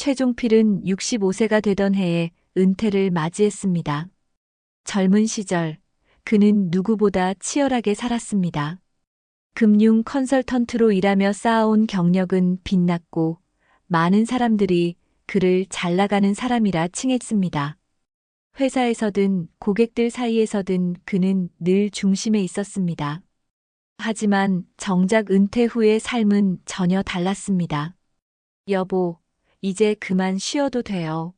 최종필은 65세가 되던 해에 은퇴를 맞이했습니다. 젊은 시절 그는 누구보다 치열하게 살았습니다. 금융 컨설턴트로 일하며 쌓아온 경력은 빛났고 많은 사람들이 그를 잘 나가는 사람이라 칭했습니다. 회사에서든 고객들 사이에서든 그는 늘 중심에 있었습니다. 하지만 정작 은퇴 후의 삶은 전혀 달랐습니다. 여보, 이제 그만 쉬어도 돼요.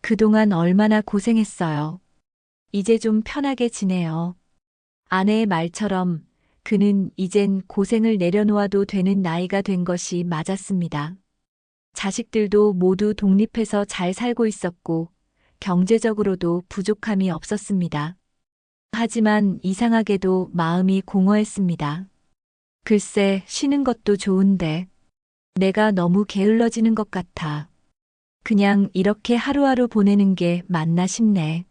그동안 얼마나 고생했어요. 이제 좀 편하게 지내요. 아내의 말처럼 그는 이젠 고생을 내려놓아도 되는 나이가 된 것이 맞았습니다. 자식들도 모두 독립해서 잘 살고 있었고 경제적으로도 부족함이 없었습니다. 하지만 이상하게도 마음이 공허했습니다. 글쎄, 쉬는 것도 좋은데 내가 너무 게을러지는 것 같아. 그냥 이렇게 하루하루 보내는 게 맞나 싶네.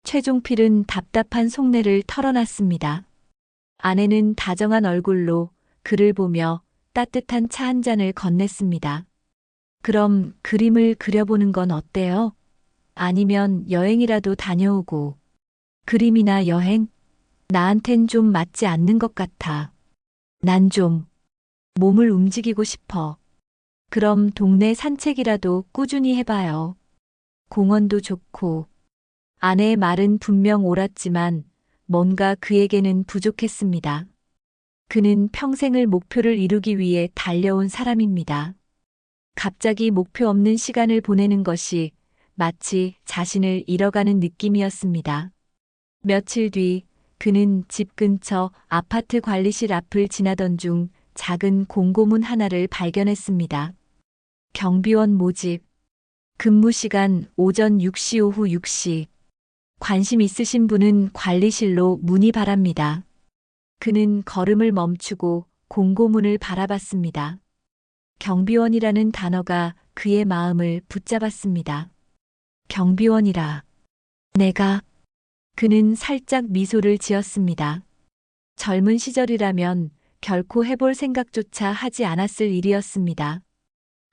최종필은 답답한 속내를 털어놨습니다. 아내는 다정한 얼굴로 그를 보며 따뜻한 차 한 잔을 건넸습니다. 그럼 그림을 그려보는 건 어때요? 아니면 여행이라도 다녀오고. 그림이나 여행? 나한텐 좀 맞지 않는 것 같아. 난 좀 몸을 움직이고 싶어. 그럼 동네 산책이라도 꾸준히 해봐요. 공원도 좋고. 아내의 말은 분명 옳았지만 뭔가 그에게는 부족했습니다. 그는 평생을 목표를 이루기 위해 달려온 사람입니다. 갑자기 목표 없는 시간을 보내는 것이 마치 자신을 잃어가는 느낌이었습니다. 며칠 뒤 그는 집 근처 아파트 관리실 앞을 지나던 중 작은 공고문 하나를 발견했습니다. 경비원 모집. 근무 시간 오전 6시 오후 6시. 관심 있으신 분은 관리실로 문의 바랍니다. 그는 걸음을 멈추고 공고문을 바라봤습니다. 경비원이라는 단어가 그의 마음을 붙잡았습니다. 경비원이라. 내가. 그는 살짝 미소를 지었습니다. 젊은 시절이라면 결코 해볼 생각조차 하지 않았을 일이었습니다.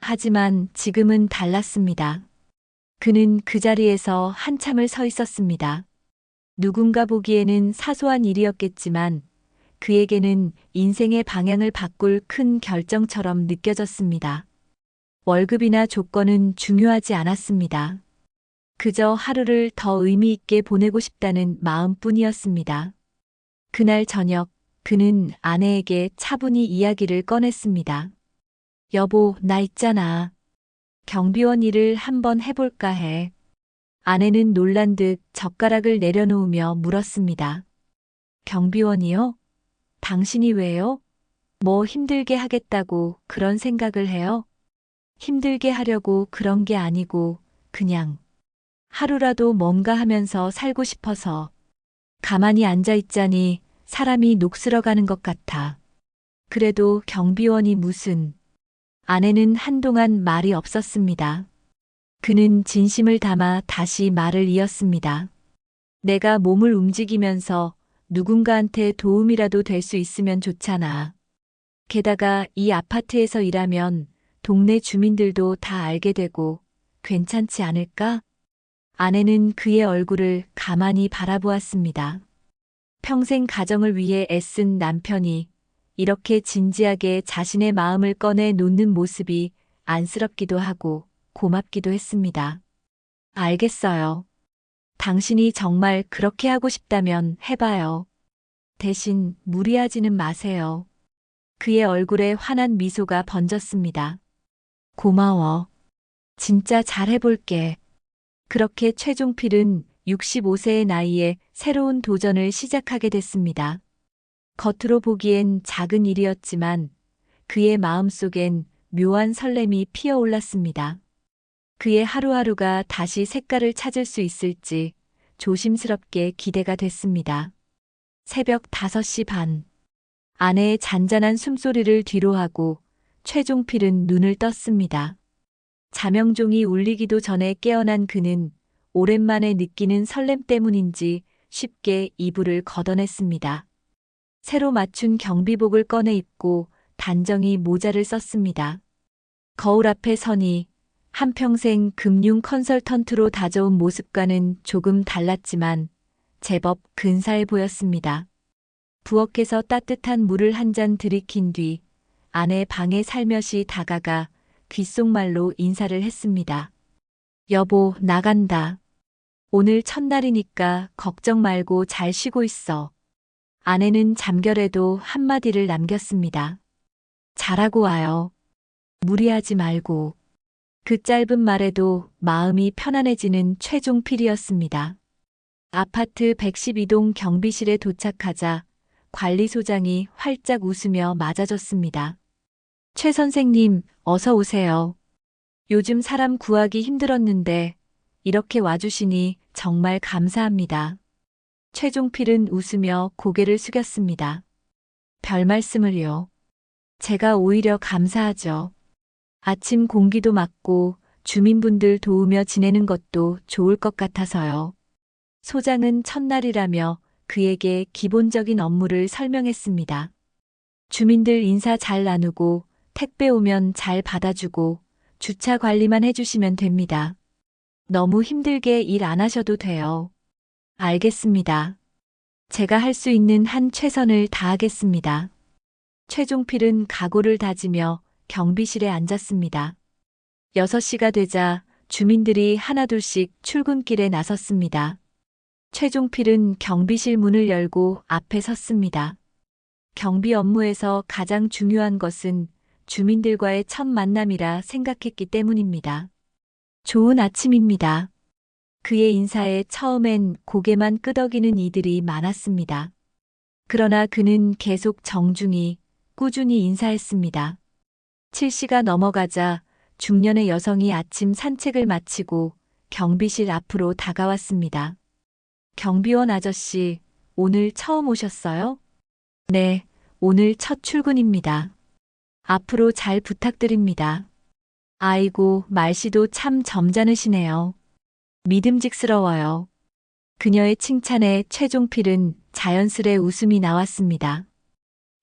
하지만 지금은 달랐습니다. 그는 그 자리에서 한참을 서 있었습니다. 누군가 보기에는 사소한 일이었겠지만 그에게는 인생의 방향을 바꿀 큰 결정처럼 느껴졌습니다. 월급이나 조건은 중요하지 않았습니다. 그저 하루를 더 의미 있게 보내고 싶다는 마음뿐이었습니다. 그날 저녁 그는 아내에게 차분히 이야기를 꺼냈습니다. 여보, 나 있잖아. 경비원 일을 한번 해볼까 해. 아내는 놀란 듯 젓가락을 내려놓으며 물었습니다. 경비원이요? 당신이 왜요? 뭐 힘들게 하겠다고 그런 생각을 해요? 힘들게 하려고 그런 게 아니고 그냥 하루라도 뭔가 하면서 살고 싶어서. 가만히 앉아 있자니 사람이 녹슬어가는 것 같아. 그래도 경비원이 무슨. 아내는 한동안 말이 없었습니다. 그는 진심을 담아 다시 말을 이었습니다. 내가 몸을 움직이면서 누군가한테 도움이라도 될 수 있으면 좋잖아. 게다가 이 아파트에서 일하면 동네 주민들도 다 알게 되고 괜찮지 않을까? 아내는 그의 얼굴을 가만히 바라보았습니다. 평생 가정을 위해 애쓴 남편이 이렇게 진지하게 자신의 마음을 꺼내 놓는 모습이 안쓰럽기도 하고 고맙기도 했습니다. 알겠어요. 당신이 정말 그렇게 하고 싶다면 해봐요. 대신 무리하지는 마세요. 그의 얼굴에 환한 미소가 번졌습니다. 고마워. 진짜 잘해볼게. 그렇게 최종필은 65세의 나이에 새로운 도전을 시작하게 됐습니다. 겉으로 보기엔 작은 일이었지만 그의 마음속엔 묘한 설렘이 피어올랐습니다. 그의 하루하루가 다시 색깔을 찾을 수 있을지 조심스럽게 기대가 됐습니다. 새벽 5시 반. 아내의 잔잔한 숨소리를 뒤로하고 최종필은 눈을 떴습니다. 자명종이 울리기도 전에 깨어난 그는 오랜만에 느끼는 설렘 때문인지 쉽게 이불을 걷어냈습니다. 새로 맞춘 경비복을 꺼내 입고 단정히 모자를 썼습니다. 거울 앞에 서니 한평생 금융 컨설턴트로 다져온 모습과는 조금 달랐지만 제법 근사해 보였습니다. 부엌에서 따뜻한 물을 한 잔 들이킨 뒤 아내 방에 살며시 다가가 귓속말로 인사를 했습니다. 여보, 나간다. 오늘 첫날이니까 걱정 말고 잘 쉬고 있어. 아내는 잠결에도 한마디를 남겼습니다. 잘하고 와요. 무리하지 말고. 그 짧은 말에도 마음이 편안해지는 최종필이었습니다. 아파트 112동 경비실에 도착하자 관리소장이 활짝 웃으며 맞아줬습니다. 최 선생님, 어서 오세요. 요즘 사람 구하기 힘들었는데 이렇게 와주시니 정말 감사합니다. 최종필은 웃으며 고개를 숙였습니다. 별 말씀을요. 제가 오히려 감사하죠. 아침 공기도 맑고 주민분들 도우며 지내는 것도 좋을 것 같아서요. 소장은 첫날이라며 그에게 기본적인 업무를 설명했습니다. 주민들 인사 잘 나누고 택배 오면 잘 받아주고 주차 관리만 해주시면 됩니다. 너무 힘들게 일 안 하셔도 돼요. 알겠습니다. 제가 할 수 있는 한 최선을 다하겠습니다. 최종필은 각오를 다지며 경비실에 앉았습니다. 6시가 되자 주민들이 하나둘씩 출근길에 나섰습니다. 최종필은 경비실 문을 열고 앞에 섰습니다. 경비 업무에서 가장 중요한 것은 주민들과의 첫 만남이라 생각했기 때문입니다. 좋은 아침입니다. 그의 인사에 처음엔 고개만 끄덕이는 이들이 많았습니다. 그러나 그는 계속 정중히 꾸준히 인사했습니다. 7시가 넘어가자 중년의 여성이 아침 산책을 마치고 경비실 앞으로 다가왔습니다. 경비원 아저씨, 오늘 처음 오셨어요? 네, 오늘 첫 출근입니다. 앞으로 잘 부탁드립니다. 아이고, 말씨도 참 점잖으시네요. 믿음직스러워요. 그녀의 칭찬에 최종필은 자연스레 웃음이 나왔습니다.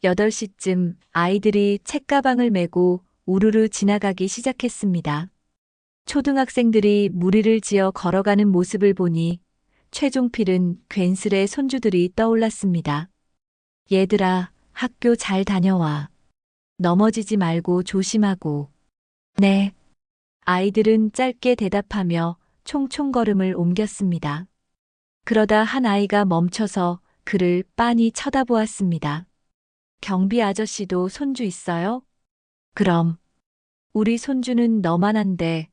8시쯤 아이들이 책가방을 메고 우르르 지나가기 시작했습니다. 초등학생들이 무리를 지어 걸어가는 모습을 보니 최종필은 괜스레 손주들이 떠올랐습니다. 얘들아, 학교 잘 다녀와. 넘어지지 말고 조심하고. 네. 아이들은 짧게 대답하며 총총걸음을 옮겼습니다. 그러다 한 아이가 멈춰서 그를 빤히 쳐다보았습니다. 경비 아저씨도 손주 있어요? 그럼. 우리 손주는 너만한데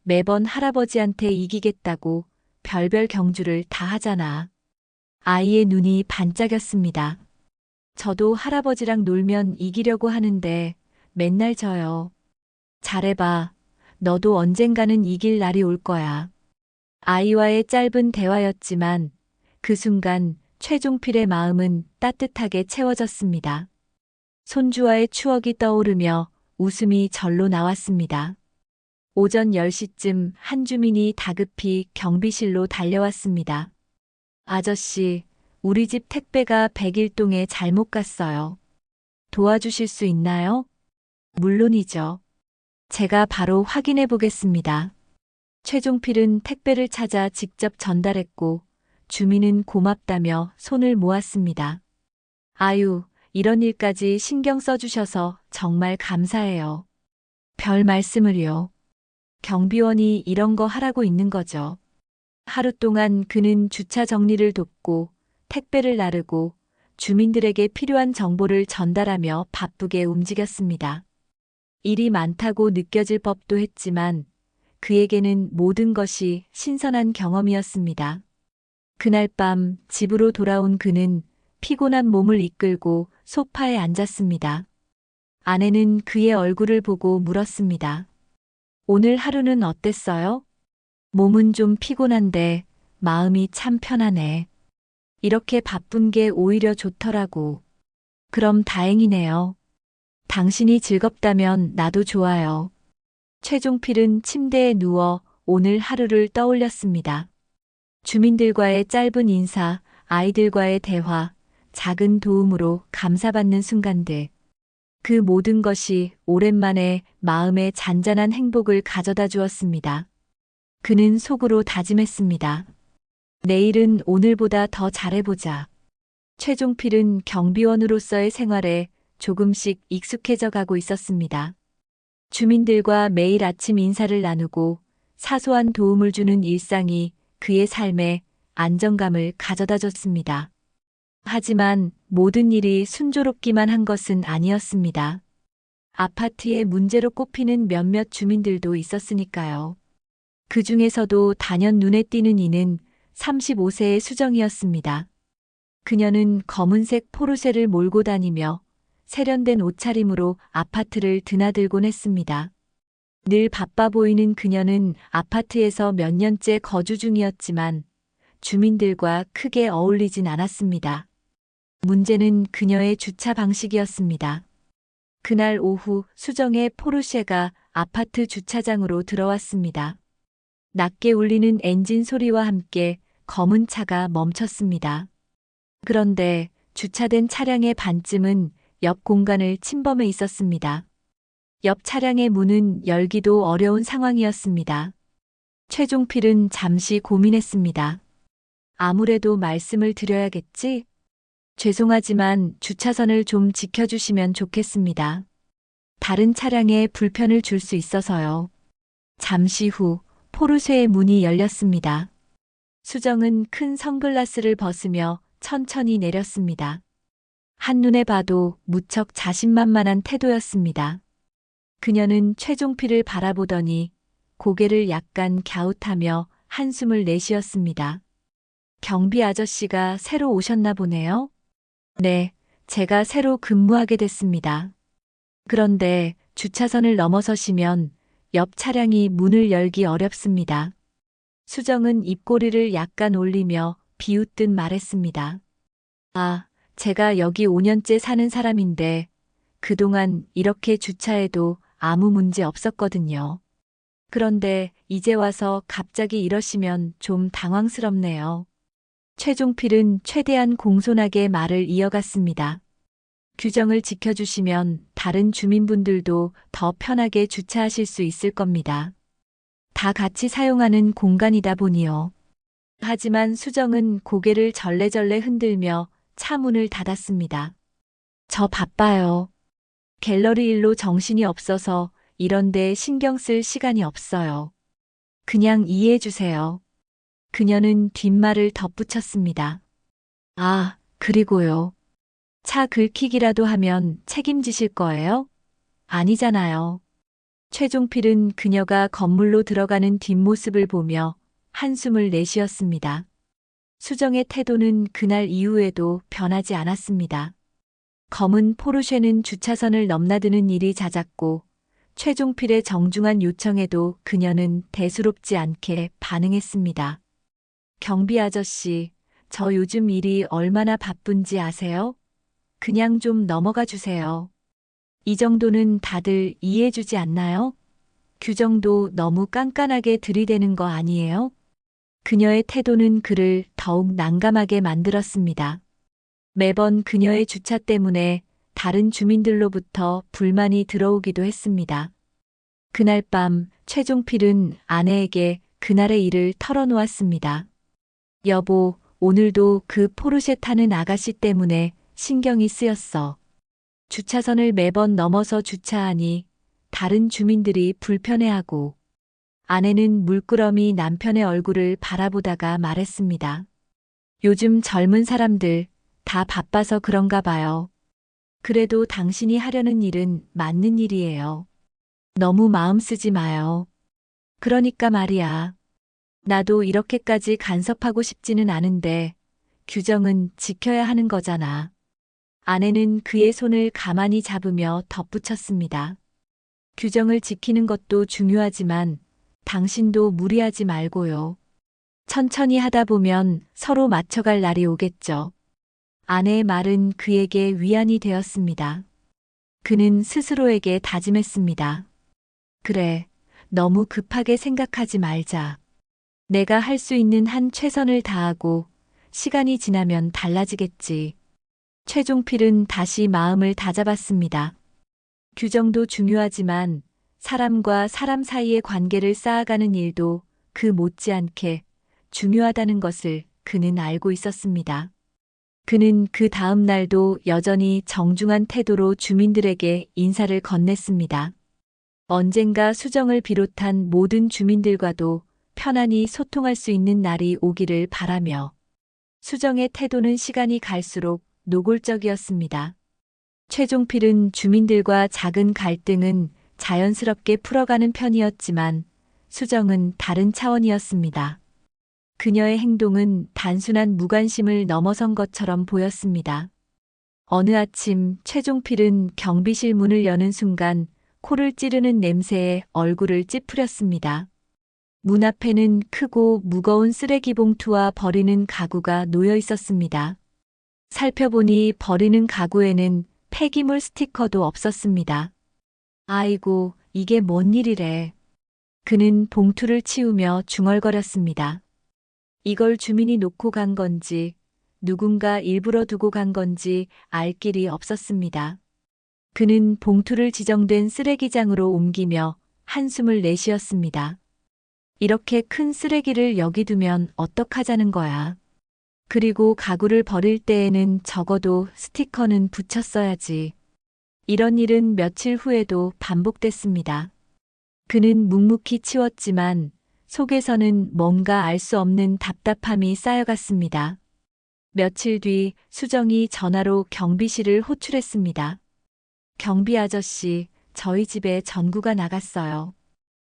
매번 할아버지한테 이기겠다고 별별 경주를 다 하잖아. 아이의 눈이 반짝였습니다. 저도 할아버지랑 놀면 이기려고 하는데 맨날 져요. 잘해봐. 너도 언젠가는 이길 날이 올 거야. 아이와의 짧은 대화였지만 그 순간 최종필의 마음은 따뜻하게 채워졌습니다. 손주와의 추억이 떠오르며 웃음이 절로 나왔습니다. 오전 10시쯤 한 주민이 다급히 경비실로 달려왔습니다. 아저씨, 우리 집 택배가 101동에 잘못 갔어요. 도와주실 수 있나요? 물론이죠. 제가 바로 확인해 보겠습니다. 최종필은 택배를 찾아 직접 전달했고 주민은 고맙다며 손을 모았습니다. 아유, 이런 일까지 신경 써주셔서 정말 감사해요. 별 말씀을요. 경비원이 이런 거 하라고 있는 거죠. 하루 동안 그는 주차 정리를 돕고 택배를 나르고 주민들에게 필요한 정보를 전달하며 바쁘게 움직였습니다. 일이 많다고 느껴질 법도 했지만 그에게는 모든 것이 신선한 경험이었습니다. 그날 밤 집으로 돌아온 그는 피곤한 몸을 이끌고 소파에 앉았습니다. 아내는 그의 얼굴을 보고 물었습니다. 오늘 하루는 어땠어요? 몸은 좀 피곤한데 마음이 참 편하네. 이렇게 바쁜 게 오히려 좋더라고. 그럼 다행이네요. 당신이 즐겁다면 나도 좋아요. 최종필은 침대에 누워 오늘 하루를 떠올렸습니다. 주민들과의 짧은 인사, 아이들과의 대화, 작은 도움으로 감사받는 순간들. 그 모든 것이 오랜만에 마음에 잔잔한 행복을 가져다 주었습니다. 그는 속으로 다짐했습니다. 내일은 오늘보다 더 잘해보자. 최종필은 경비원으로서의 생활에 조금씩 익숙해져 가고 있었습니다. 주민들과 매일 아침 인사를 나누고 사소한 도움을 주는 일상이 그의 삶에 안정감을 가져다 줬습니다. 하지만 모든 일이 순조롭기만 한 것은 아니었습니다. 아파트에 문제로 꼽히는 몇몇 주민들도 있었으니까요. 그 중에서도 단연 눈에 띄는 이는 35세의 수정이었습니다. 그녀는 검은색 포르쉐를 몰고 다니며 세련된 옷차림으로 아파트를 드나들곤 했습니다. 늘 바빠 보이는 그녀는 아파트에서 몇 년째 거주 중이었지만 주민들과 크게 어울리진 않았습니다. 문제는 그녀의 주차 방식이었습니다. 그날 오후 수정의 포르쉐가 아파트 주차장으로 들어왔습니다. 낮게 울리는 엔진 소리와 함께 검은 차가 멈췄습니다. 그런데 주차된 차량의 반쯤은 옆 공간을 침범해 있었습니다. 옆 차량의 문은 열기도 어려운 상황이었습니다. 최종필은 잠시 고민했습니다. 아무래도 말씀을 드려야겠지? 죄송하지만 주차선을 좀 지켜주시면 좋겠습니다. 다른 차량에 불편을 줄 수 있어서요. 잠시 후 포르쉐의 문이 열렸습니다. 수정은 큰 선글라스를 벗으며 천천히 내렸습니다. 한눈에 봐도 무척 자신만만한 태도였습니다. 그녀는 최종필을 바라보더니 고개를 약간 갸웃하며 한숨을 내쉬었습니다. 경비 아저씨가 새로 오셨나 보네요. 네, 제가 새로 근무하게 됐습니다. 그런데 주차선을 넘어서시면 옆 차량이 문을 열기 어렵습니다. 수정은 입꼬리를 약간 올리며 비웃듯 말했습니다. 아, 제가 여기 5년째 사는 사람인데 그동안 이렇게 주차해도 아무 문제 없었거든요. 그런데 이제 와서 갑자기 이러시면 좀 당황스럽네요. 최종필은 최대한 공손하게 말을 이어갔습니다. 규정을 지켜주시면 다른 주민분들도 더 편하게 주차하실 수 있을 겁니다. 다 같이 사용하는 공간이다 보니요. 하지만 수정은 고개를 절레절레 흔들며 차 문을 닫았습니다. 저 바빠요. 갤러리 일로 정신이 없어서 이런데 신경 쓸 시간이 없어요. 그냥 이해해 주세요. 그녀는 뒷말을 덧붙였습니다. 아, 그리고요. 차 긁히기라도 하면 책임지실 거예요? 아니잖아요. 최종필은 그녀가 건물로 들어가는 뒷모습을 보며 한숨을 내쉬었습니다. 수정의 태도는 그날 이후에도 변하지 않았습니다. 검은 포르쉐는 주차선을 넘나드는 일이 잦았고 최종필의 정중한 요청에도 그녀는 대수롭지 않게 반응했습니다. 경비 아저씨, 저 요즘 일이 얼마나 바쁜지 아세요? 그냥 좀 넘어가 주세요. 이 정도는 다들 이해해 주지 않나요? 규정도 너무 깐깐하게 들이대는 거 아니에요? 그녀의 태도는 그를 더욱 난감하게 만들었습니다. 매번 그녀의 주차 때문에 다른 주민들로부터 불만이 들어오기도 했습니다. 그날 밤 최종필은 아내에게 그날의 일을 털어놓았습니다. 여보, 오늘도 그 포르쉐 타는 아가씨 때문에 신경이 쓰였어. 주차선을 매번 넘어서 주차하니 다른 주민들이 불편해하고 아내는 물끄러미 남편의 얼굴을 바라보다가 말했습니다. 요즘 젊은 사람들 다 바빠서 그런가 봐요. 그래도 당신이 하려는 일은 맞는 일이에요. 너무 마음 쓰지 마요. 그러니까 말이야. 나도 이렇게까지 간섭하고 싶지는 않은데 규정은 지켜야 하는 거잖아. 아내는 그의 손을 가만히 잡으며 덧붙였습니다. 규정을 지키는 것도 중요하지만 당신도 무리하지 말고요. 천천히 하다 보면 서로 맞춰갈 날이 오겠죠. 아내의 말은 그에게 위안이 되었습니다. 그는 스스로에게 다짐했습니다. 그래, 너무 급하게 생각하지 말자. 내가 할 수 있는 한 최선을 다하고 시간이 지나면 달라지겠지. 최종필은 다시 마음을 다잡았습니다. 규정도 중요하지만 사람과 사람 사이의 관계를 쌓아가는 일도 그 못지않게 중요하다는 것을 그는 알고 있었습니다. 그는 그 다음 날도 여전히 정중한 태도로 주민들에게 인사를 건넸습니다. 언젠가 수정을 비롯한 모든 주민들과도 편안히 소통할 수 있는 날이 오기를 바라며 수정의 태도는 시간이 갈수록 노골적이었습니다. 최종필은 주민들과 작은 갈등은 자연스럽게 풀어가는 편이었지만 수정은 다른 차원이었습니다. 그녀의 행동은 단순한 무관심을 넘어선 것처럼 보였습니다. 어느 아침 최종필은 경비실 문을 여는 순간 코를 찌르는 냄새에 얼굴을 찌푸렸습니다. 문 앞에는 크고 무거운 쓰레기 봉투와 버리는 가구가 놓여 있었습니다. 살펴보니 버리는 가구에는 폐기물 스티커도 없었습니다. 아이고, 이게 뭔 일이래. 그는 봉투를 치우며 중얼거렸습니다. 이걸 주민이 놓고 간 건지 누군가 일부러 두고 간 건지 알 길이 없었습니다. 그는 봉투를 지정된 쓰레기장으로 옮기며 한숨을 내쉬었습니다. 이렇게 큰 쓰레기를 여기 두면 어떡하자는 거야. 그리고 가구를 버릴 때에는 적어도 스티커는 붙였어야지. 이런 일은 며칠 후에도 반복됐습니다. 그는 묵묵히 치웠지만 속에서는 뭔가 알 수 없는 답답함이 쌓여갔습니다. 며칠 뒤 수정이 전화로 경비실을 호출했습니다. 경비 아저씨, 저희 집에 전구가 나갔어요.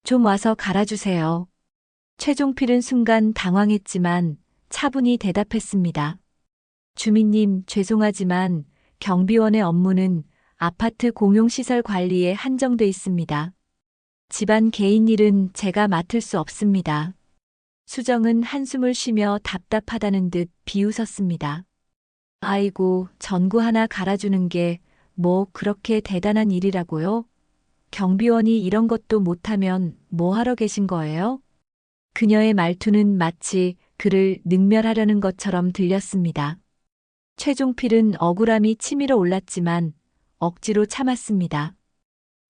좀 와서 갈아주세요. 최종필은 순간 당황했지만 차분히 대답했습니다. 주민님, 죄송하지만 경비원의 업무는 아파트 공용시설 관리에 한정돼 있습니다. 집안 개인 일은 제가 맡을 수 없습니다. 수정은 한숨을 쉬며 답답하다는 듯 비웃었습니다. 아이고, 전구 하나 갈아주는 게 뭐 그렇게 대단한 일이라고요? 경비원이 이런 것도 못하면 뭐 하러 계신 거예요? 그녀의 말투는 마치 그를 능멸하려는 것처럼 들렸습니다. 최종필은 억울함이 치밀어 올랐지만 억지로 참았습니다.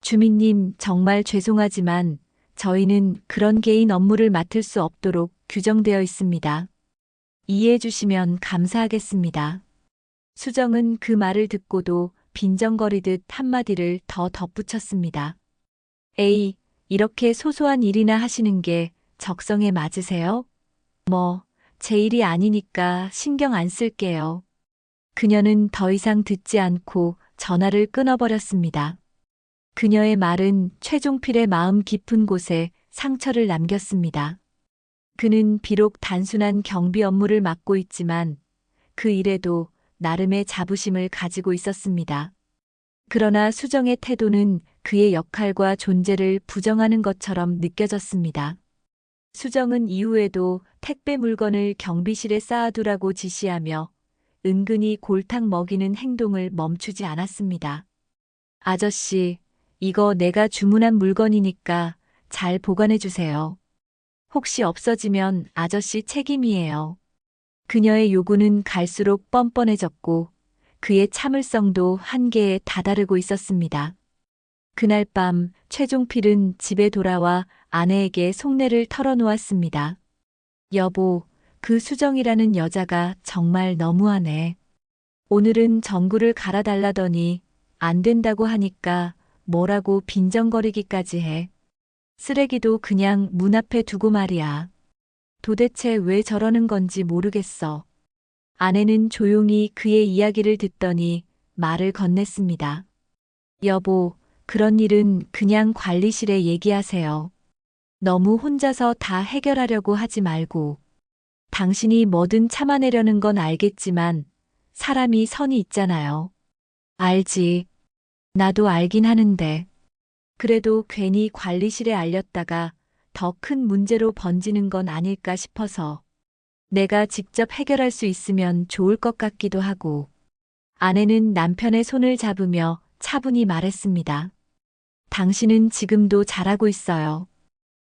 주민님, 정말 죄송하지만 저희는 그런 개인 업무를 맡을 수 없도록 규정되어 있습니다. 이해해 주시면 감사하겠습니다. 수정은 그 말을 듣고도 빈정거리듯 한마디를 더 덧붙였습니다. 에이, 이렇게 소소한 일이나 하시는 게 적성에 맞으세요? 뭐, 제 일이 아니니까 신경 안 쓸게요. 그녀는 더 이상 듣지 않고 전화를 끊어버렸습니다. 그녀의 말은 최종필의 마음 깊은 곳에 상처를 남겼습니다. 그는 비록 단순한 경비 업무를 맡고 있지만 그 일에도 나름의 자부심을 가지고 있었습니다. 그러나 수정의 태도는 그의 역할과 존재를 부정하는 것처럼 느껴졌습니다. 수정은 이후에도 택배 물건을 경비실에 쌓아두라고 지시하며 은근히 골탕 먹이는 행동을 멈추지 않았습니다. 아저씨, 이거 내가 주문한 물건이니까 잘 보관해 주세요. 혹시 없어지면 아저씨 책임이에요. 그녀의 요구는 갈수록 뻔뻔해졌고 그의 참을성도 한계에 다다르고 있었습니다. 그날 밤 최종필은 집에 돌아와 아내에게 속내를 털어놓았습니다. 여보, 그 수정이라는 여자가 정말 너무하네. 오늘은 전구를 갈아달라더니 안 된다고 하니까 뭐라고 빈정거리기까지 해. 쓰레기도 그냥 문 앞에 두고 말이야. 도대체 왜 저러는 건지 모르겠어. 아내는 조용히 그의 이야기를 듣더니 말을 건넸습니다. 여보, 그런 일은 그냥 관리실에 얘기하세요. 너무 혼자서 다 해결하려고 하지 말고. 당신이 뭐든 참아내려는 건 알겠지만 사람이 선이 있잖아요. 알지. 나도 알긴 하는데. 그래도 괜히 관리실에 알렸다가 더 큰 문제로 번지는 건 아닐까 싶어서 내가 직접 해결할 수 있으면 좋을 것 같기도 하고. 아내는 남편의 손을 잡으며 차분히 말했습니다. 당신은 지금도 잘하고 있어요.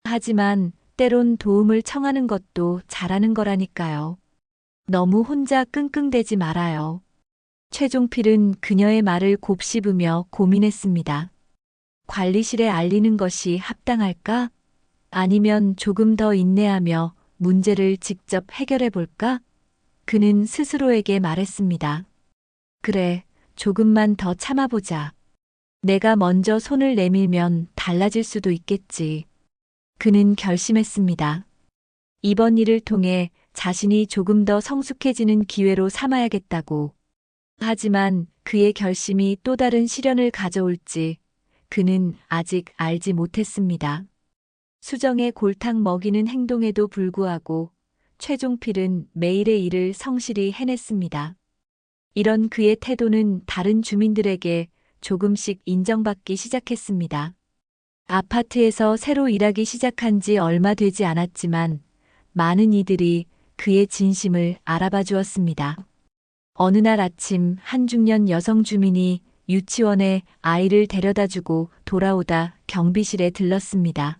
하지만 때론 도움을 청하는 것도 잘하는 거라니까요. 너무 혼자 끙끙대지 말아요. 최종필은 그녀의 말을 곱씹으며 고민했습니다. 관리실에 알리는 것이 합당할까? 아니면 조금 더 인내하며 문제를 직접 해결해 볼까? 그는 스스로에게 말했습니다. 그래, 조금만 더 참아보자. 내가 먼저 손을 내밀면 달라질 수도 있겠지. 그는 결심했습니다. 이번 일을 통해 자신이 조금 더 성숙해지는 기회로 삼아야겠다고. 하지만 그의 결심이 또 다른 시련을 가져올지 그는 아직 알지 못했습니다. 수정에 골탕 먹이는 행동에도 불구하고 최종필은 매일의 일을 성실히 해냈습니다. 이런 그의 태도는 다른 주민들에게 조금씩 인정받기 시작했습니다. 아파트에서 새로 일하기 시작한 지 얼마 되지 않았지만 많은 이들이 그의 진심을 알아봐 주었습니다. 어느 날 아침 한 중년 여성 주민이 유치원에 아이를 데려다 주고 돌아오다 경비실에 들렀습니다.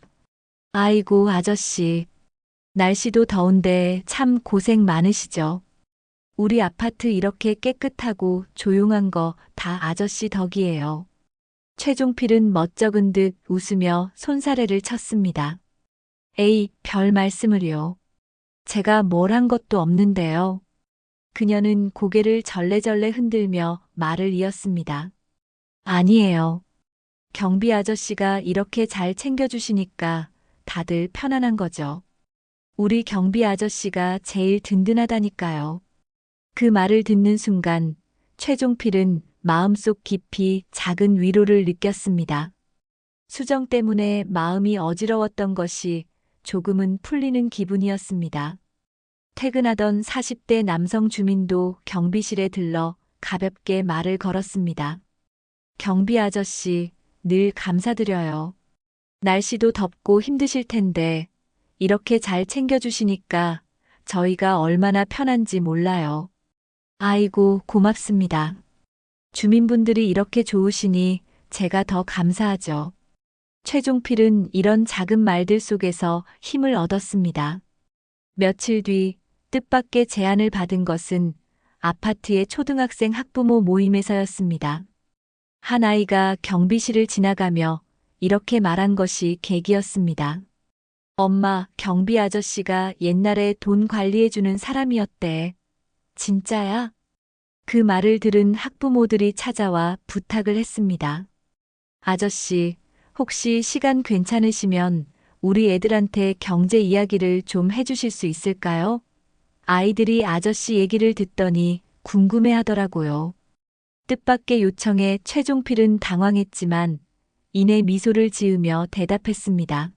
아이고, 아저씨. 날씨도 더운데 참 고생 많으시죠? 우리 아파트 이렇게 깨끗하고 조용한 거 다 아저씨 덕이에요. 최종필은 멋쩍은 듯 웃으며 손사래를 쳤습니다. 에이, 별 말씀을요. 제가 뭘 한 것도 없는데요. 그녀는 고개를 절레절레 흔들며 말을 이었습니다. 아니에요. 경비 아저씨가 이렇게 잘 챙겨주시니까 다들 편안한 거죠. 우리 경비 아저씨가 제일 든든하다니까요. 그 말을 듣는 순간 최종필은 마음속 깊이 작은 위로를 느꼈습니다. 수정 때문에 마음이 어지러웠던 것이 조금은 풀리는 기분이었습니다. 퇴근하던 40대 남성 주민도 경비실에 들러 가볍게 말을 걸었습니다. 경비 아저씨, 늘 감사드려요. 날씨도 덥고 힘드실 텐데 이렇게 잘 챙겨주시니까 저희가 얼마나 편한지 몰라요. 아이고, 고맙습니다. 주민분들이 이렇게 좋으시니 제가 더 감사하죠. 최종필은 이런 작은 말들 속에서 힘을 얻었습니다. 며칠 뒤 뜻밖의 제안을 받은 것은 아파트의 초등학생 학부모 모임에서였습니다. 한 아이가 경비실을 지나가며 이렇게 말한 것이 계기였습니다. 엄마, 경비 아저씨가 옛날에 돈 관리해주는 사람이었대. 진짜야? 그 말을 들은 학부모들이 찾아와 부탁을 했습니다. 아저씨, 혹시 시간 괜찮으시면 우리 애들한테 경제 이야기를 좀 해주실 수 있을까요? 아이들이 아저씨 얘기를 듣더니 궁금해 하더라고요. 뜻밖의 요청에 최종필은 당황했지만 이내 미소를 지으며 대답했습니다.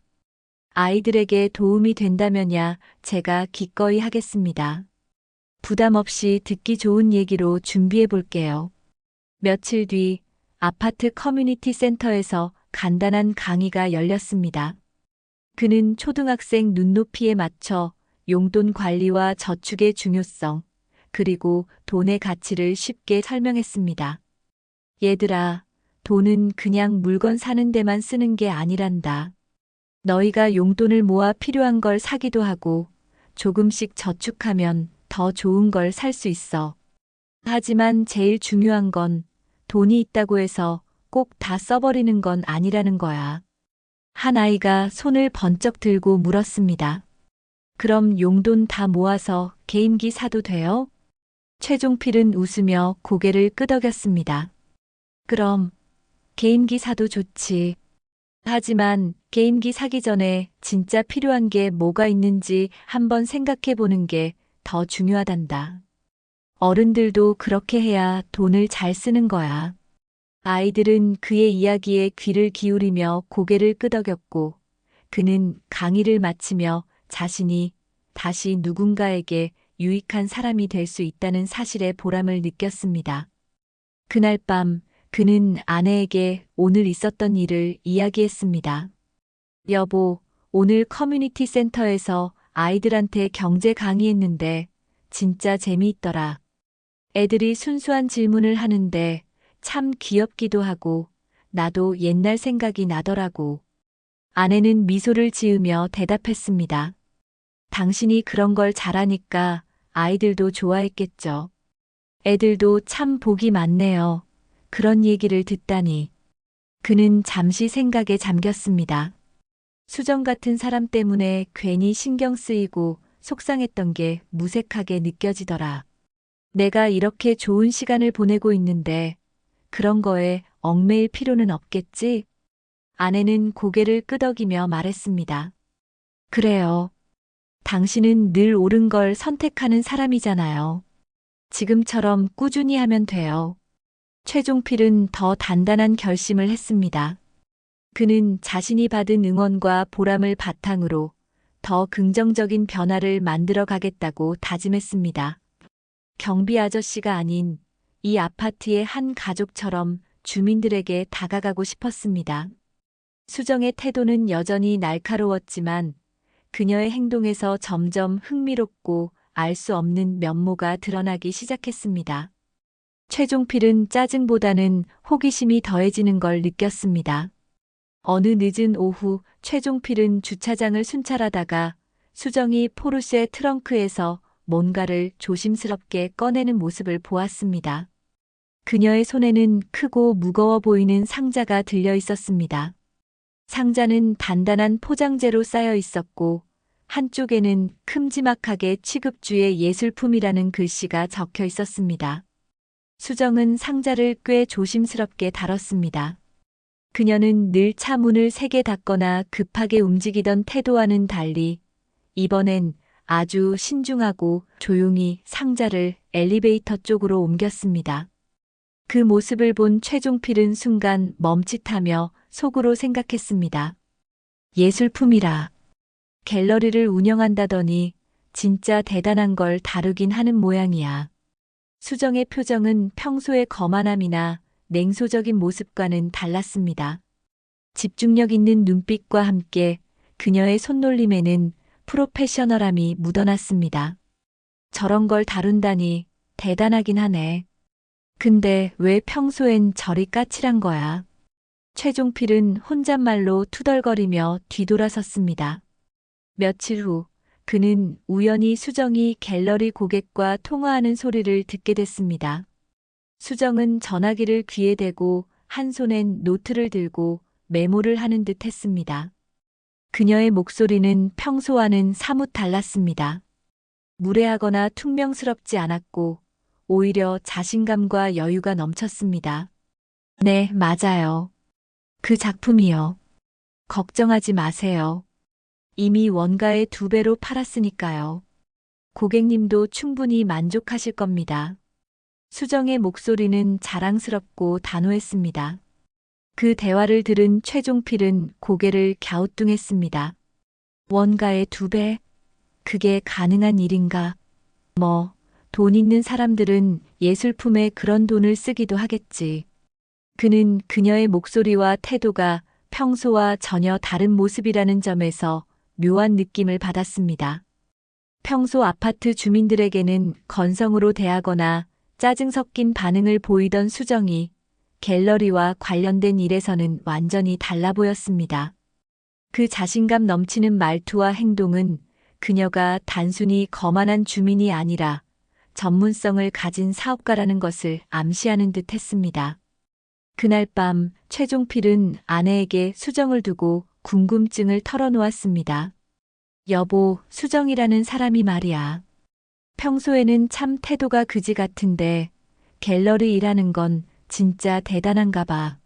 아이들에게 도움이 된다면야 제가 기꺼이 하겠습니다. 부담 없이 듣기 좋은 얘기로 준비해 볼게요. 며칠 뒤 아파트 커뮤니티 센터에서 간단한 강의가 열렸습니다. 그는 초등학생 눈높이에 맞춰 용돈 관리와 저축의 중요성, 그리고 돈의 가치를 쉽게 설명했습니다. 얘들아, 돈은 그냥 물건 사는 데만 쓰는 게 아니란다. 너희가 용돈을 모아 필요한 걸 사기도 하고 조금씩 저축하면 더 좋은 걸 살 수 있어. 하지만 제일 중요한 건 돈이 있다고 해서 꼭 다 써버리는 건 아니라는 거야. 한 아이가 손을 번쩍 들고 물었습니다. 그럼 용돈 다 모아서 게임기 사도 돼요? 최종필은 웃으며 고개를 끄덕였습니다. 그럼 게임기 사도 좋지. 하지만 게임기 사기 전에 진짜 필요한 게 뭐가 있는지 한번 생각해 보는 게 더 중요하단다. 어른들도 그렇게 해야 돈을 잘 쓰는 거야. 아이들은 그의 이야기에 귀를 기울이며 고개를 끄덕였고 그는 강의를 마치며 자신이 다시 누군가에게 유익한 사람이 될 수 있다는 사실의 보람을 느꼈습니다. 그날 밤 그는 아내에게 오늘 있었던 일을 이야기했습니다. 여보, 오늘 커뮤니티 센터에서 아이들한테 경제 강의했는데 진짜 재미있더라. 애들이 순수한 질문을 하는데 참 귀엽기도 하고 나도 옛날 생각이 나더라고. 아내는 미소를 지으며 대답했습니다. 당신이 그런 걸 잘하니까 아이들도 좋아했겠죠. 애들도 참 복이 많네요. 그런 얘기를 듣다니. 그는 잠시 생각에 잠겼습니다. 수정 같은 사람 때문에 괜히 신경 쓰이고 속상했던 게 무색하게 느껴지더라. 내가 이렇게 좋은 시간을 보내고 있는데 그런 거에 얽매일 필요는 없겠지? 아내는 고개를 끄덕이며 말했습니다. 그래요. 당신은 늘 옳은 걸 선택하는 사람이잖아요. 지금처럼 꾸준히 하면 돼요. 최종필은 더 단단한 결심을 했습니다. 그는 자신이 받은 응원과 보람을 바탕으로 더 긍정적인 변화를 만들어 가겠다고 다짐했습니다. 경비 아저씨가 아닌 이 아파트의 한 가족처럼 주민들에게 다가가고 싶었습니다. 수정의 태도는 여전히 날카로웠지만 그녀의 행동에서 점점 흥미롭고 알 수 없는 면모가 드러나기 시작했습니다. 최종필은 짜증보다는 호기심이 더해지는 걸 느꼈습니다. 어느 늦은 오후 최종필은 주차장을 순찰하다가 수정이 포르쉐 트렁크에서 뭔가를 조심스럽게 꺼내는 모습을 보았습니다. 그녀의 손에는 크고 무거워 보이는 상자가 들려 있었습니다. 상자는 단단한 포장재로 쌓여 있었고 한쪽에는 큼지막하게 취급주의 예술품이라는 글씨가 적혀 있었습니다. 수정은 상자를 꽤 조심스럽게 다뤘습니다. 그녀는 늘 차 문을 세게 닫거나 급하게 움직이던 태도와는 달리 이번엔 아주 신중하고 조용히 상자를 엘리베이터 쪽으로 옮겼습니다. 그 모습을 본 최종필은 순간 멈칫하며 속으로 생각했습니다. 예술품이라. 갤러리를 운영한다더니 진짜 대단한 걸 다루긴 하는 모양이야. 수정의 표정은 평소의 거만함이나 냉소적인 모습과는 달랐습니다. 집중력 있는 눈빛과 함께 그녀의 손놀림에는 프로페셔널함이 묻어났습니다. 저런 걸 다룬다니 대단하긴 하네. 근데 왜 평소엔 저리 까칠한 거야? 최종필은 혼잣말로 투덜거리며 뒤돌아섰습니다. 며칠 후 그는 우연히 수정이 갤러리 고객과 통화하는 소리를 듣게 됐습니다. 수정은 전화기를 귀에 대고 한 손엔 노트를 들고 메모를 하는 듯 했습니다. 그녀의 목소리는 평소와는 사뭇 달랐습니다. 무례하거나 퉁명스럽지 않았고 오히려 자신감과 여유가 넘쳤습니다. 네, 맞아요. 그 작품이요. 걱정하지 마세요. 이미 원가의 2배로 팔았으니까요. 고객님도 충분히 만족하실 겁니다. 수정의 목소리는 자랑스럽고 단호했습니다. 그 대화를 들은 최종필은 고개를 갸우뚱했습니다. 원가의 2배? 그게 가능한 일인가? 돈 있는 사람들은 예술품에 그런 돈을 쓰기도 하겠지. 그는 그녀의 목소리와 태도가 평소와 전혀 다른 모습이라는 점에서 묘한 느낌을 받았습니다. 평소 아파트 주민들에게는 건성으로 대하거나 짜증 섞인 반응을 보이던 수정이 갤러리와 관련된 일에서는 완전히 달라 보였습니다. 그 자신감 넘치는 말투와 행동은 그녀가 단순히 거만한 주민이 아니라 전문성을 가진 사업가라는 것을 암시하는 듯 했습니다. 그날 밤 최종필은 아내에게 수정을 두고 궁금증을 털어놓았습니다. 여보, 수정이라는 사람이 말이야. 평소에는 참 태도가 그지 같은데 갤러리 일하는 건 진짜 대단한가 봐.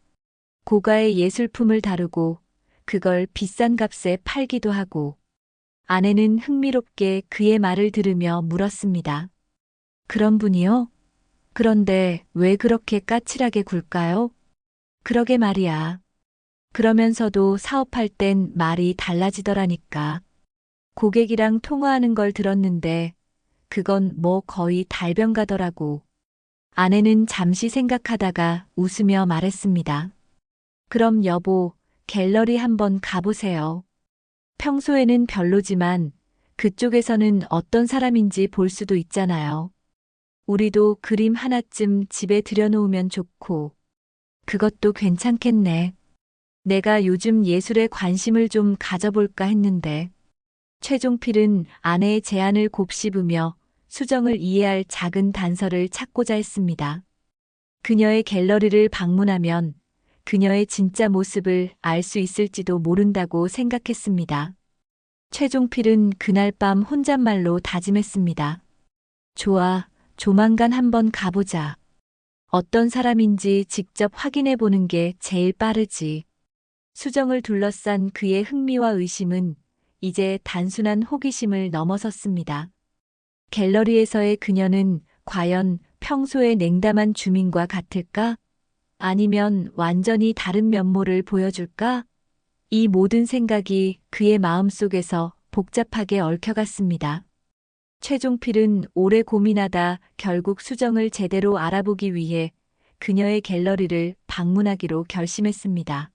고가의 예술품을 다루고 그걸 비싼 값에 팔기도 하고. 아내는 흥미롭게 그의 말을 들으며 물었습니다. 그런 분이요? 그런데 왜 그렇게 까칠하게 굴까요? 그러게 말이야. 그러면서도 사업할 땐 말이 달라지더라니까. 고객이랑 통화하는 걸 들었는데 그건 거의 달변 가더라고. 아내는 잠시 생각하다가 웃으며 말했습니다. 그럼 여보, 갤러리 한번 가보세요. 평소에는 별로지만 그쪽에서는 어떤 사람인지 볼 수도 있잖아요. 우리도 그림 하나쯤 집에 들여놓으면 좋고. 그것도 괜찮겠네. 내가 요즘 예술에 관심을 좀 가져볼까 했는데. 최종필은 아내의 제안을 곱씹으며 수정을 이해할 작은 단서를 찾고자 했습니다. 그녀의 갤러리를 방문하면 그녀의 진짜 모습을 알 수 있을지도 모른다고 생각했습니다. 최종필은 그날 밤 혼잣말로 다짐했습니다. 좋아, 조만간 한번 가보자. 어떤 사람인지 직접 확인해 보는 게 제일 빠르지. 수정을 둘러싼 그의 흥미와 의심은 이제 단순한 호기심을 넘어섰습니다. 갤러리에서의 그녀는 과연 평소의 냉담한 주민과 같을까? 아니면 완전히 다른 면모를 보여줄까? 이 모든 생각이 그의 마음속에서 복잡하게 얽혀갔습니다. 최종필은 오래 고민하다 결국 수정을 제대로 알아보기 위해 그녀의 갤러리를 방문하기로 결심했습니다.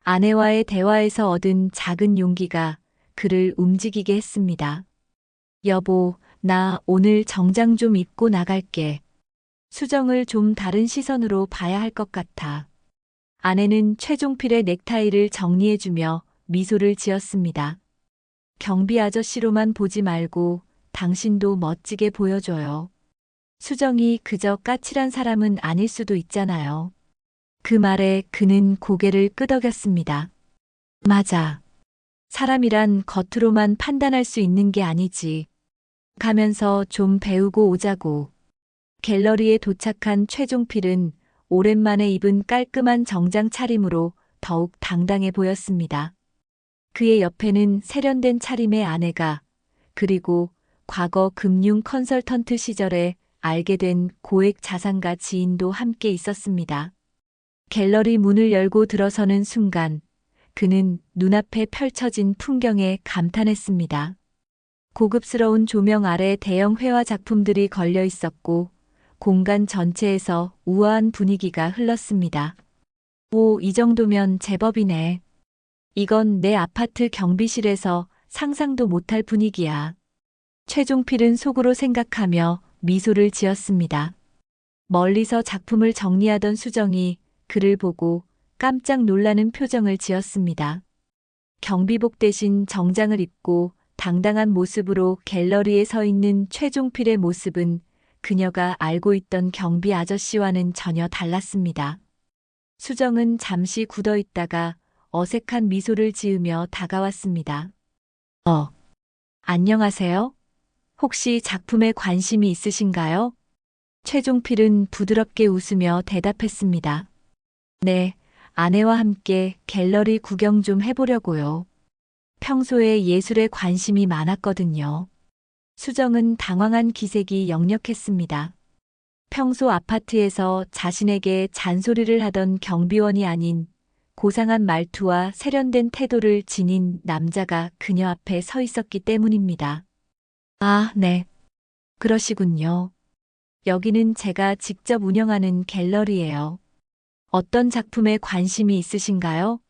아내와의 대화에서 얻은 작은 용기가 그를 움직이게 했습니다. 여보, 나 오늘 정장 좀 입고 나갈게. 수정을 좀 다른 시선으로 봐야 할 것 같아. 아내는 최종필의 넥타이를 정리해주며 미소를 지었습니다. 경비 아저씨로만 보지 말고 당신도 멋지게 보여줘요. 수정이 그저 까칠한 사람은 아닐 수도 있잖아요. 그 말에 그는 고개를 끄덕였습니다. 맞아. 사람이란 겉으로만 판단할 수 있는 게 아니지. 가면서 좀 배우고 오자고. 갤러리에 도착한 최종필은 오랜만에 입은 깔끔한 정장 차림으로 더욱 당당해 보였습니다. 그의 옆에는 세련된 차림의 아내가, 그리고 과거 금융 컨설턴트 시절에 알게 된 고액 자산가 지인도 함께 있었습니다. 갤러리 문을 열고 들어서는 순간 그는 눈앞에 펼쳐진 풍경에 감탄했습니다. 고급스러운 조명 아래 대형 회화 작품들이 걸려 있었고 공간 전체에서 우아한 분위기가 흘렀습니다. 오, 이 정도면 제법이네. 이건 내 아파트 경비실에서 상상도 못할 분위기야. 최종필은 속으로 생각하며 미소를 지었습니다. 멀리서 작품을 정리하던 수정이 그를 보고 깜짝 놀라는 표정을 지었습니다. 경비복 대신 정장을 입고 당당한 모습으로 갤러리에 서 있는 최종필의 모습은 그녀가 알고 있던 경비 아저씨와는 전혀 달랐습니다. 수정은 잠시 굳어 있다가 어색한 미소를 지으며 다가왔습니다. 안녕하세요. 혹시 작품에 관심이 있으신가요? 최종필은 부드럽게 웃으며 대답했습니다. 네, 아내와 함께 갤러리 구경 좀 해보려고요. 평소에 예술에 관심이 많았거든요. 수정은 당황한 기색이 역력했습니다. 평소 아파트에서 자신에게 잔소리를 하던 경비원이 아닌 고상한 말투와 세련된 태도를 지닌 남자가 그녀 앞에 서 있었기 때문입니다. 아, 네. 그러시군요. 여기는 제가 직접 운영하는 갤러리예요. 어떤 작품에 관심이 있으신가요?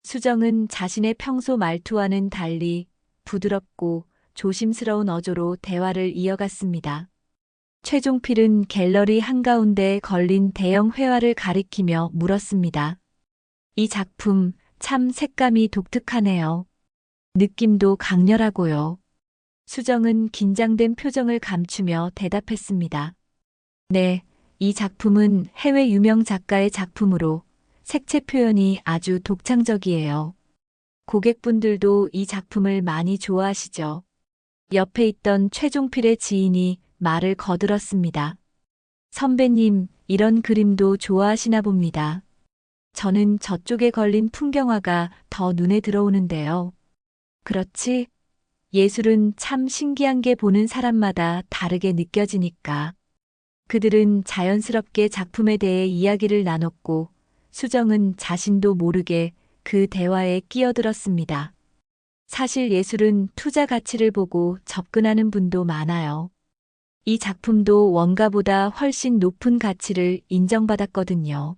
수정은 자신의 평소 말투와는 달리 부드럽고 조심스러운 어조로 대화를 이어갔습니다. 최종필은 갤러리 한가운데에 걸린 대형 회화를 가리키며 물었습니다. 이 작품 참 색감이 독특하네요. 느낌도 강렬하고요. 수정은 긴장된 표정을 감추며 대답했습니다. 네, 이 작품은 해외 유명 작가의 작품으로 색채 표현이 아주 독창적이에요. 고객분들도 이 작품을 많이 좋아하시죠? 옆에 있던 최종필의 지인이 말을 거들었습니다. 선배님, 이런 그림도 좋아하시나 봅니다. 저는 저쪽에 걸린 풍경화가 더 눈에 들어오는데요. 그렇지? 예술은 참 신기한 게 보는 사람마다 다르게 느껴지니까. 그들은 자연스럽게 작품에 대해 이야기를 나눴고 수정은 자신도 모르게 그 대화에 끼어들었습니다. 사실 예술은 투자 가치를 보고 접근하는 분도 많아요. 이 작품도 원가보다 훨씬 높은 가치를 인정받았거든요.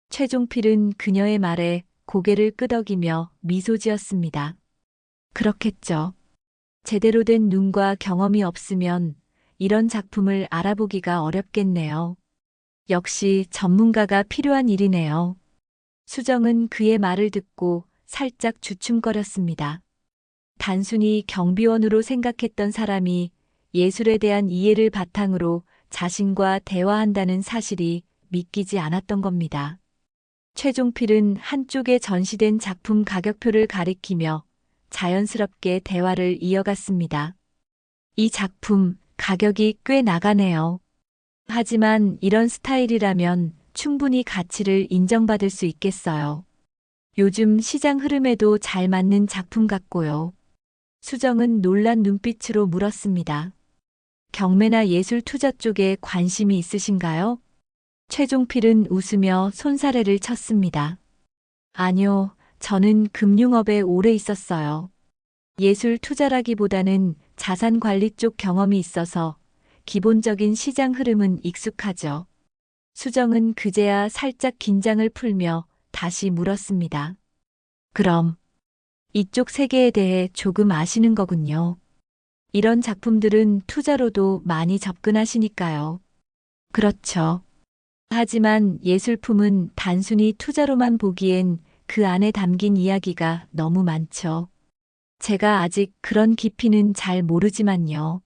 최종필은 그녀의 말에 고개를 끄덕이며 미소 지었습니다. 그렇겠죠. 제대로 된 눈과 경험이 없으면 이런 작품을 알아보기가 어렵겠네요. 역시 전문가가 필요한 일이네요. 수정은 그의 말을 듣고 살짝 주춤거렸습니다. 단순히 경비원으로 생각했던 사람이 예술에 대한 이해를 바탕으로 자신과 대화한다는 사실이 믿기지 않았던 겁니다. 최종필은 한쪽에 전시된 작품 가격표를 가리키며 자연스럽게 대화를 이어갔습니다. 이 작품 가격이 꽤 나가네요. 하지만 이런 스타일이라면 충분히 가치를 인정받을 수 있겠어요. 요즘 시장 흐름에도 잘 맞는 작품 같고요. 수정은 놀란 눈빛으로 물었습니다. 경매나 예술 투자 쪽에 관심이 있으신가요? 최종필은 웃으며 손사래를 쳤습니다. 아니요, 저는 금융업에 오래 있었어요. 예술 투자라기보다는 자산 관리 쪽 경험이 있어서 기본적인 시장 흐름은 익숙하죠. 수정은 그제야 살짝 긴장을 풀며 다시 물었습니다. 그럼 이쪽 세계에 대해 조금 아시는 거군요. 이런 작품들은 투자로도 많이 접근하시니까요. 그렇죠. 하지만 예술품은 단순히 투자로만 보기엔 그 안에 담긴 이야기가 너무 많죠. 제가 아직 그런 깊이는 잘 모르지만요.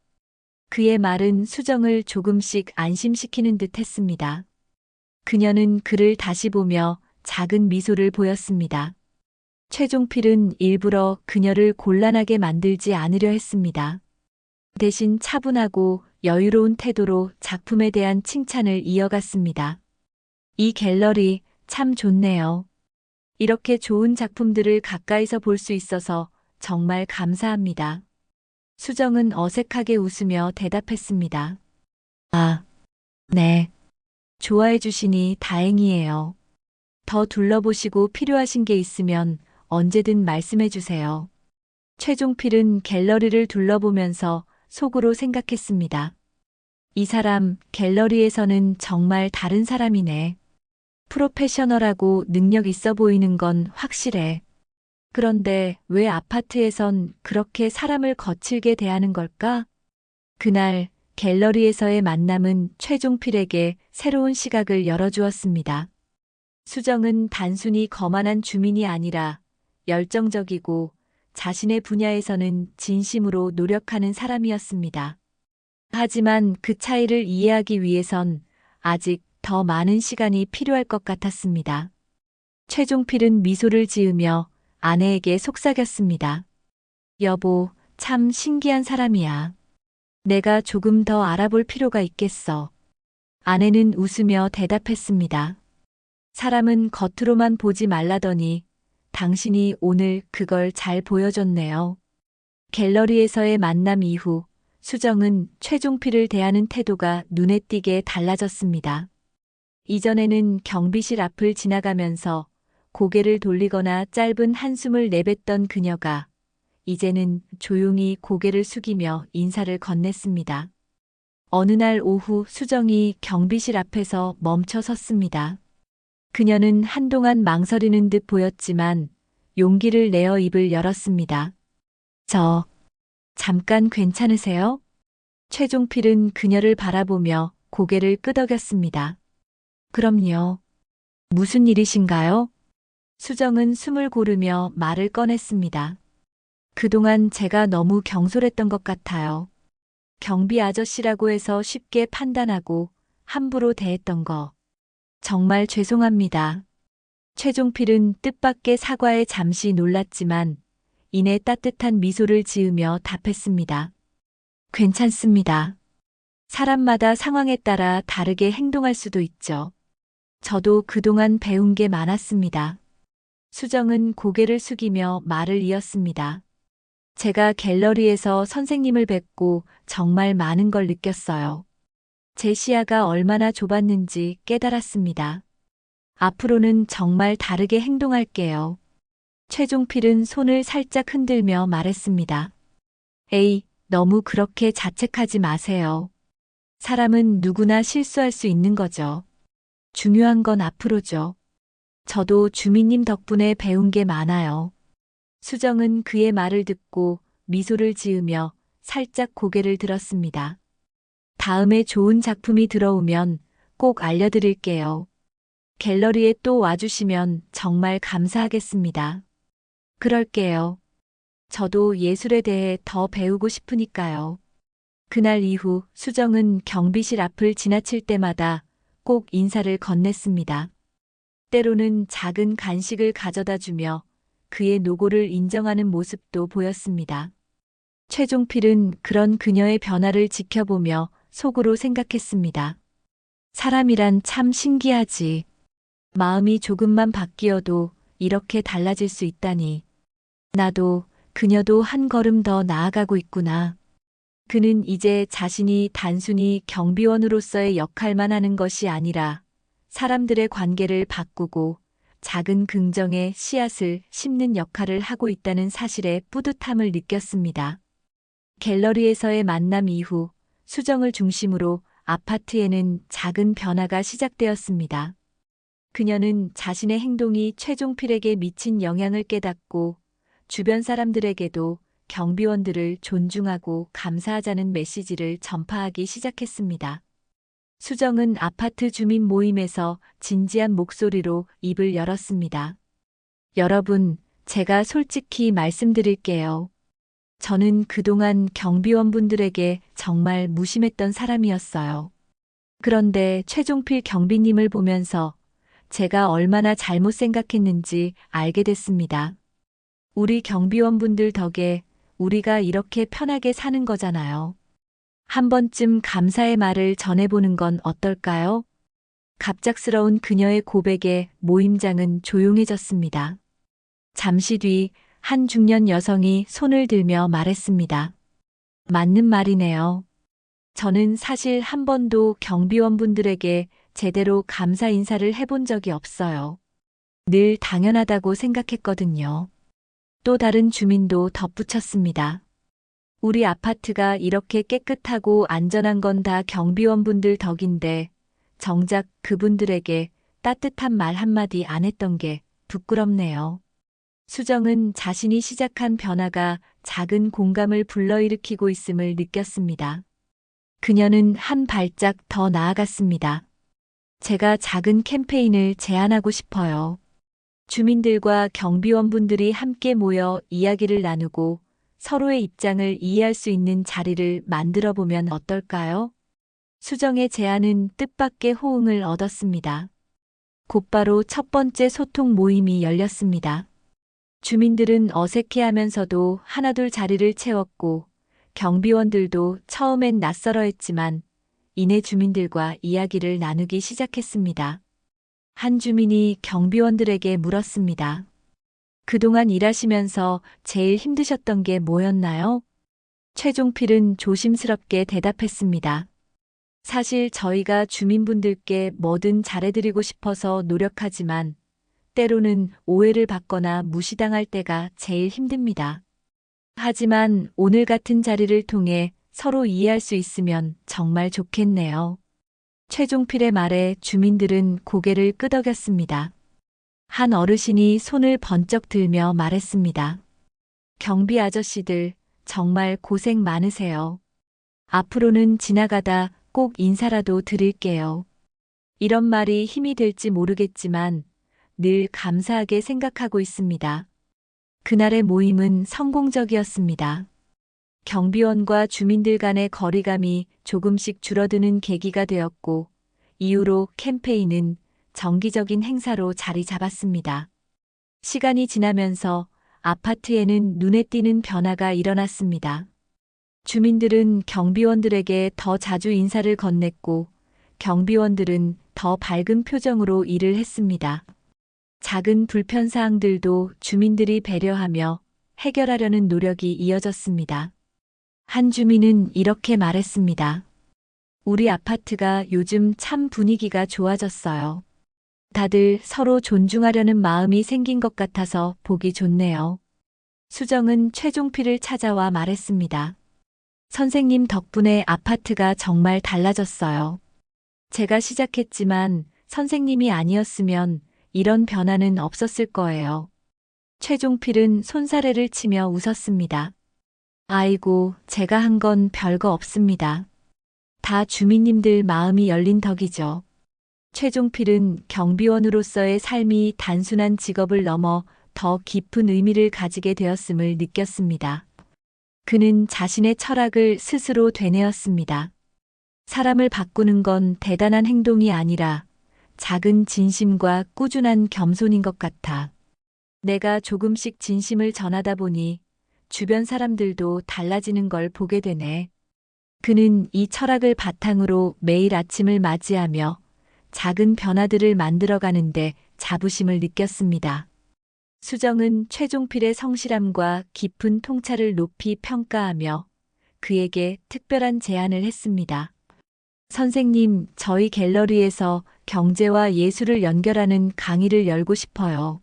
그의 말은 수정을 조금씩 안심시키는 듯 했습니다. 그녀는 그를 다시 보며 작은 미소를 보였습니다. 최종필은 일부러 그녀를 곤란하게 만들지 않으려 했습니다. 대신 차분하고 여유로운 태도로 작품에 대한 칭찬을 이어갔습니다. 이 갤러리 참 좋네요. 이렇게 좋은 작품들을 가까이서 볼 수 있어서 정말 감사합니다. 수정은 어색하게 웃으며 대답했습니다. 아, 네. 좋아해 주시니 다행이에요. 더 둘러보시고 필요하신 게 있으면 언제든 말씀해 주세요. 최종필은 갤러리를 둘러보면서 속으로 생각했습니다. 이 사람 갤러리에서는 정말 다른 사람이네. 프로페셔널하고 능력 있어 보이는 건 확실해. 그런데 왜 아파트에선 그렇게 사람을 거칠게 대하는 걸까? 그날 갤러리에서의 만남은 최종필에게 새로운 시각을 열어주었습니다. 수정은 단순히 거만한 주민이 아니라 열정적이고 자신의 분야에서는 진심으로 노력하는 사람이었습니다. 하지만 그 차이를 이해하기 위해선 아직 더 많은 시간이 필요할 것 같았습니다. 최종필은 미소를 지으며 아내에게 속삭였습니다. 여보, 참 신기한 사람이야. 내가 조금 더 알아볼 필요가 있겠어. 아내는 웃으며 대답했습니다. 사람은 겉으로만 보지 말라더니 당신이 오늘 그걸 잘 보여줬네요. 갤러리에서의 만남 이후 수정은 최종필을 대하는 태도가 눈에 띄게 달라졌습니다. 이전에는 경비실 앞을 지나가면서 고개를 돌리거나 짧은 한숨을 내뱉던 그녀가 이제는 조용히 고개를 숙이며 인사를 건넸습니다. 어느 날 오후 수정이 경비실 앞에서 멈춰 섰습니다. 그녀는 한동안 망설이는 듯 보였지만 용기를 내어 입을 열었습니다. 잠깐 괜찮으세요? 최종필은 그녀를 바라보며 고개를 끄덕였습니다. 그럼요. 무슨 일이신가요? 수정은 숨을 고르며 말을 꺼냈습니다. 그동안 제가 너무 경솔했던 것 같아요. 경비 아저씨라고 해서 쉽게 판단하고 함부로 대했던 거. 정말 죄송합니다. 최종필은 뜻밖의 사과에 잠시 놀랐지만 이내 따뜻한 미소를 지으며 답했습니다. 괜찮습니다. 사람마다 상황에 따라 다르게 행동할 수도 있죠. 저도 그동안 배운 게 많았습니다. 수정은 고개를 숙이며 말을 이었습니다. 제가 갤러리에서 선생님을 뵙고 정말 많은 걸 느꼈어요. 제 시야가 얼마나 좁았는지 깨달았습니다. 앞으로는 정말 다르게 행동할게요. 최종필은 손을 살짝 흔들며 말했습니다. 에이, 너무 그렇게 자책하지 마세요. 사람은 누구나 실수할 수 있는 거죠. 중요한 건 앞으로죠. 저도 주민님 덕분에 배운 게 많아요. 수정은 그의 말을 듣고 미소를 지으며 살짝 고개를 들었습니다. 다음에 좋은 작품이 들어오면 꼭 알려드릴게요. 갤러리에 또 와주시면 정말 감사하겠습니다. 그럴게요. 저도 예술에 대해 더 배우고 싶으니까요. 그날 이후 수정은 경비실 앞을 지나칠 때마다 꼭 인사를 건넸습니다. 때로는 작은 간식을 가져다 주며 그의 노고를 인정하는 모습도 보였습니다. 최종필은 그런 그녀의 변화를 지켜보며 속으로 생각했습니다. 사람이란 참 신기하지. 마음이 조금만 바뀌어도 이렇게 달라질 수 있다니. 나도, 그녀도 한 걸음 더 나아가고 있구나. 그는 이제 자신이 단순히 경비원으로서의 역할만 하는 것이 아니라 사람들의 관계를 바꾸고 작은 긍정의 씨앗을 심는 역할을 하고 있다는 사실에 뿌듯함을 느꼈습니다. 갤러리에서의 만남 이후 수정을 중심으로 아파트에는 작은 변화가 시작되었습니다. 그녀는 자신의 행동이 최종필에게 미친 영향을 깨닫고 주변 사람들에게도 경비원들을 존중하고 감사하자는 메시지를 전파하기 시작했습니다. 수정은 아파트 주민 모임에서 진지한 목소리로 입을 열었습니다. 여러분, 제가 솔직히 말씀드릴게요. 저는 그동안 경비원분들에게 정말 무심했던 사람이었어요. 그런데 최종필 경비님을 보면서 제가 얼마나 잘못 생각했는지 알게 됐습니다. 우리 경비원분들 덕에 우리가 이렇게 편하게 사는 거잖아요. 한 번쯤 감사의 말을 전해보는 건 어떨까요? 갑작스러운 그녀의 고백에 모임장은 조용해졌습니다. 잠시 뒤 한 중년 여성이 손을 들며 말했습니다. 맞는 말이네요. 저는 사실 한 번도 경비원분들에게 제대로 감사 인사를 해본 적이 없어요. 늘 당연하다고 생각했거든요. 또 다른 주민도 덧붙였습니다. 우리 아파트가 이렇게 깨끗하고 안전한 건 다 경비원분들 덕인데 정작 그분들에게 따뜻한 말 한마디 안 했던 게 부끄럽네요. 수정은 자신이 시작한 변화가 작은 공감을 불러일으키고 있음을 느꼈습니다. 그녀는 한 발짝 더 나아갔습니다. 제가 작은 캠페인을 제안하고 싶어요. 주민들과 경비원분들이 함께 모여 이야기를 나누고 서로의 입장을 이해할 수 있는 자리를 만들어 보면 어떨까요? 수정의 제안은 뜻밖의 호응을 얻었습니다. 곧바로 첫 번째 소통 모임이 열렸습니다. 주민들은 어색해하면서도 하나둘 자리를 채웠고 경비원들도 처음엔 낯설어했지만 이내 주민들과 이야기를 나누기 시작했습니다. 한 주민이 경비원들에게 물었습니다. 그동안 일하시면서 제일 힘드셨던 게 뭐였나요? 최종필은 조심스럽게 대답했습니다. 사실 저희가 주민분들께 뭐든 잘해드리고 싶어서 노력하지만 때로는 오해를 받거나 무시당할 때가 제일 힘듭니다. 하지만 오늘 같은 자리를 통해 서로 이해할 수 있으면 정말 좋겠네요. 최종필의 말에 주민들은 고개를 끄덕였습니다. 한 어르신이 손을 번쩍 들며 말했습니다. 경비 아저씨들 정말 고생 많으세요. 앞으로는 지나가다 꼭 인사라도 드릴게요. 이런 말이 힘이 될지 모르겠지만 늘 감사하게 생각하고 있습니다. 그날의 모임은 성공적이었습니다. 경비원과 주민들 간의 거리감이 조금씩 줄어드는 계기가 되었고, 이후로 캠페인은 정기적인 행사로 자리 잡았습니다. 시간이 지나면서 아파트에는 눈에 띄는 변화가 일어났습니다. 주민들은 경비원들에게 더 자주 인사를 건넸고, 경비원들은 더 밝은 표정으로 일을 했습니다. 작은 불편사항들도 주민들이 배려하며 해결하려는 노력이 이어졌습니다. 한 주민은 이렇게 말했습니다. 우리 아파트가 요즘 참 분위기가 좋아졌어요. 다들 서로 존중하려는 마음이 생긴 것 같아서 보기 좋네요. 수정은 최종필을 찾아와 말했습니다. 선생님 덕분에 아파트가 정말 달라졌어요. 제가 시작했지만 선생님이 아니었으면 이런 변화는 없었을 거예요. 최종필은 손사래를 치며 웃었습니다. 아이고, 제가 한 건 별거 없습니다. 다 주민님들 마음이 열린 덕이죠. 최종필은 경비원으로서의 삶이 단순한 직업을 넘어 더 깊은 의미를 가지게 되었음을 느꼈습니다. 그는 자신의 철학을 스스로 되뇌었습니다. 사람을 바꾸는 건 대단한 행동이 아니라 작은 진심과 꾸준한 겸손인 것 같아. 내가 조금씩 진심을 전하다 보니 주변 사람들도 달라지는 걸 보게 되네. 그는 이 철학을 바탕으로 매일 아침을 맞이하며 작은 변화들을 만들어가는데 자부심을 느꼈습니다. 수정은 최종필의 성실함과 깊은 통찰을 높이 평가하며 그에게 특별한 제안을 했습니다. 선생님, 저희 갤러리에서 경제와 예술을 연결하는 강의를 열고 싶어요.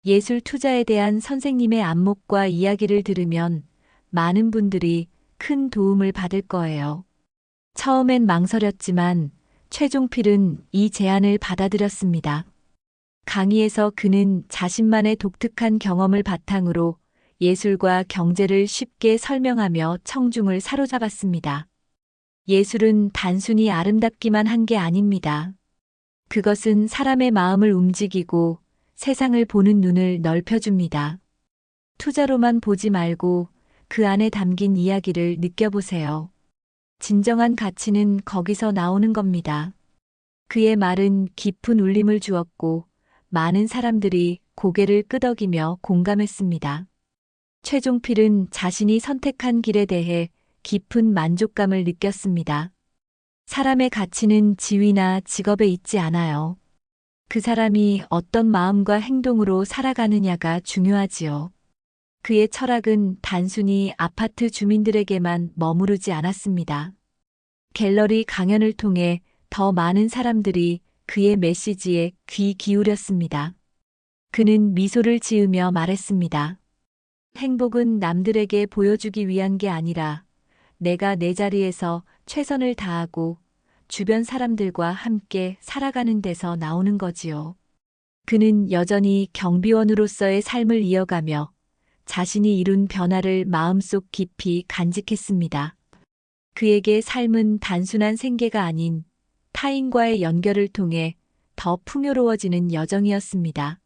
예술 투자에 대한 선생님의 안목과 이야기를 들으면 많은 분들이 큰 도움을 받을 거예요. 처음엔 망설였지만 최종필은 이 제안을 받아들였습니다. 강의에서 그는 자신만의 독특한 경험을 바탕으로 예술과 경제를 쉽게 설명하며 청중을 사로잡았습니다. 예술은 단순히 아름답기만 한 게 아닙니다. 그것은 사람의 마음을 움직이고 세상을 보는 눈을 넓혀줍니다. 투자로만 보지 말고 그 안에 담긴 이야기를 느껴보세요. 진정한 가치는 거기서 나오는 겁니다. 그의 말은 깊은 울림을 주었고 많은 사람들이 고개를 끄덕이며 공감했습니다. 최종필은 자신이 선택한 길에 대해 깊은 만족감을 느꼈습니다. 사람의 가치는 지위나 직업에 있지 않아요. 그 사람이 어떤 마음과 행동으로 살아가느냐가 중요하지요. 그의 철학은 단순히 아파트 주민들에게만 머무르지 않았습니다. 갤러리 강연을 통해 더 많은 사람들이 그의 메시지에 귀 기울였습니다. 그는 미소를 지으며 말했습니다. 행복은 남들에게 보여주기 위한 게 아니라 내가 내 자리에서 최선을 다하고 주변 사람들과 함께 살아가는 데서 나오는 거지요. 그는 여전히 경비원으로서의 삶을 이어가며 자신이 이룬 변화를 마음속 깊이 간직했습니다. 그에게 삶은 단순한 생계가 아닌 타인과의 연결을 통해 더 풍요로워지는 여정이었습니다.